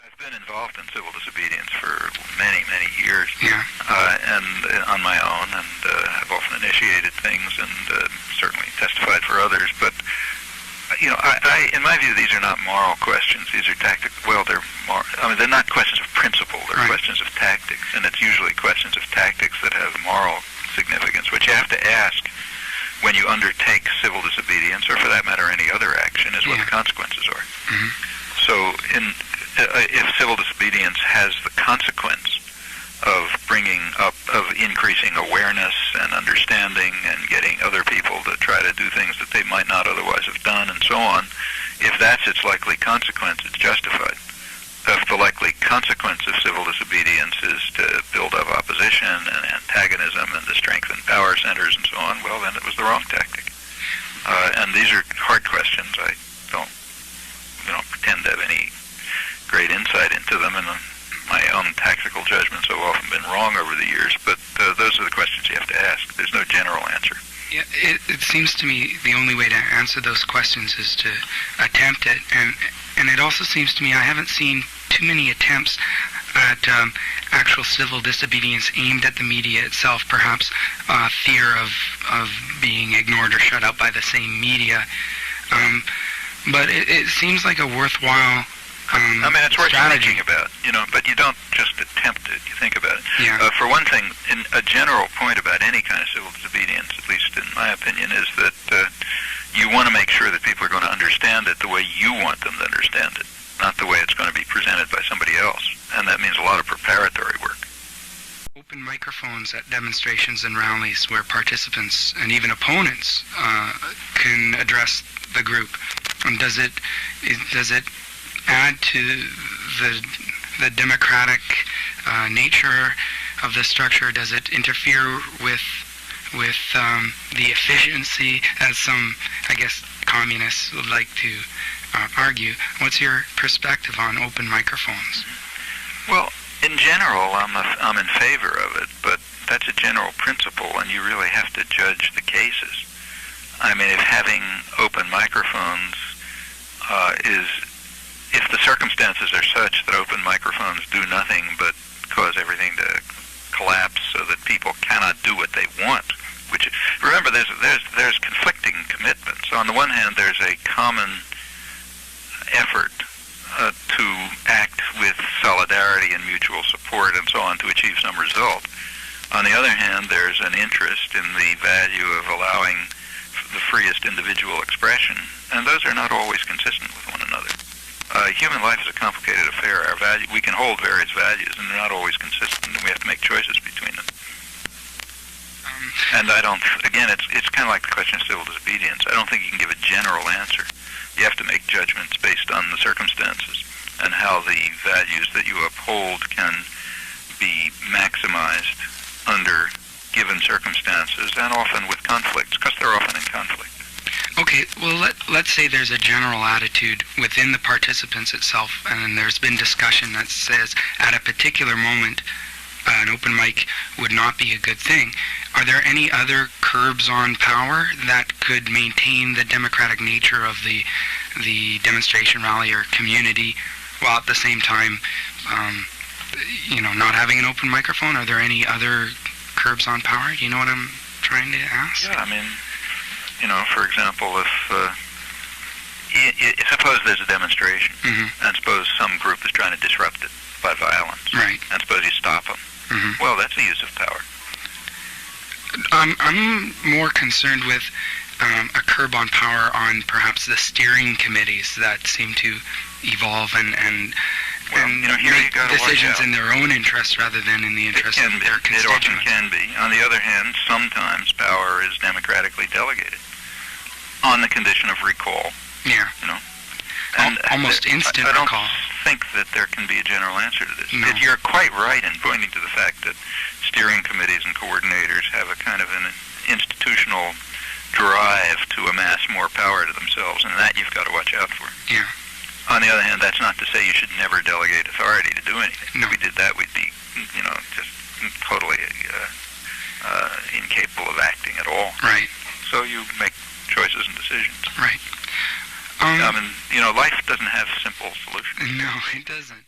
I've been involved in civil disobedience for many, many years, Yeah. And on my own, and have often initiated things and certainly testified for others. But I, in my view, these are not moral questions. These are tactical. Well, they're they're not questions of principle. They're questions of tactics, and it's usually questions of tactics that have moral significance, which you have to ask when you undertake civil disobedience, or for that matter, any other action, is what the consequences are. Mm-hmm. So, if civil disobedience has the consequence of increasing awareness and understanding and getting other people to try to do things that they might not otherwise have done, and so on, if that's its likely consequence, it's justified. If the likely consequence of civil disobedience is to build up opposition and antagonism and to strengthen power centers and so on, well, then it was the wrong tactic. And these are hard questions. I don't pretend to have any great insight into them, and my own tactical judgments have often been wrong over the years, but those are the questions you have to ask. There's no general answer. Yeah, it seems to me the only way to answer those questions is to attempt it, and it also seems to me I haven't seen too many attempts at actual civil disobedience aimed at the media itself, perhaps fear of being ignored or shut out by the same media. But it seems like a worthwhile it's worth strategy. thinking about, but you don't just attempt it, you think about it. Yeah. For one thing, a general point about any kind of civil disobedience, at least in my opinion, is that you want to make sure that people are going to understand it the way you want them to understand it, not the way it's going to be presented by somebody else. And that means a lot of preparatory work. Open microphones at demonstrations and rallies where participants and even opponents can address the group. Does it add to the democratic nature of the structure? Does it interfere with the efficiency, as some, I guess, communists would like to argue? What's your perspective on open microphones? Well, in general, I'm in favor of it, but that's a general principle, and you really have to judge the cases. I mean, if having open microphones if the circumstances are such that open microphones do nothing but cause everything to collapse so that people cannot do what they want, which, remember, there's conflicting commitments. On the one hand, there's a common effort to act with solidarity and mutual support and so on to achieve some result. On the other hand, there's an interest in the value of allowing the freest individual expression, and those are not always consistent with one another. Human life is a complicated affair. We can hold various values, and they're not always consistent, and we have to make choices between them. And it's kind of like the question of civil disobedience. I don't think you can give a general answer. You have to make judgments based on the circumstances and how the values that you uphold can be maximized under given circumstances, and often with conflicts, because they're often in conflict. Okay, well, let's say there's a general attitude within the participants itself, and there's been discussion that says at a particular moment an open mic would not be a good thing. Are there any other curbs on power that could maintain the democratic nature of the demonstration, rally, or community, while at the same time, not having an open microphone? Are there any other curbs on power? Do you know what I'm trying to ask? Yeah, I mean, for example, if suppose there's a demonstration, and suppose some group is trying to disrupt it by violence, right, and suppose you stop them, well, that's the use of power. I'm more concerned with a curb on power on perhaps the steering committees that seem to evolve and make decisions in their own interest rather than in the interest of their constituents. It often can be. On the other hand, sometimes power is democratically delegated on the condition of recall. Yeah. And almost instant recall. I don't think that there can be a general answer to this. No. You're quite right in pointing to the fact that steering committees and coordinators have a kind of an institutional drive to amass more power to themselves, and that you've got to watch out for. Yeah. On the other hand, that's not to say you should never delegate authority to do anything. No. If we did that, we'd be, just totally incapable of acting at all. Right. So you make choices and decisions. Right. Life doesn't have simple solutions. No, it doesn't.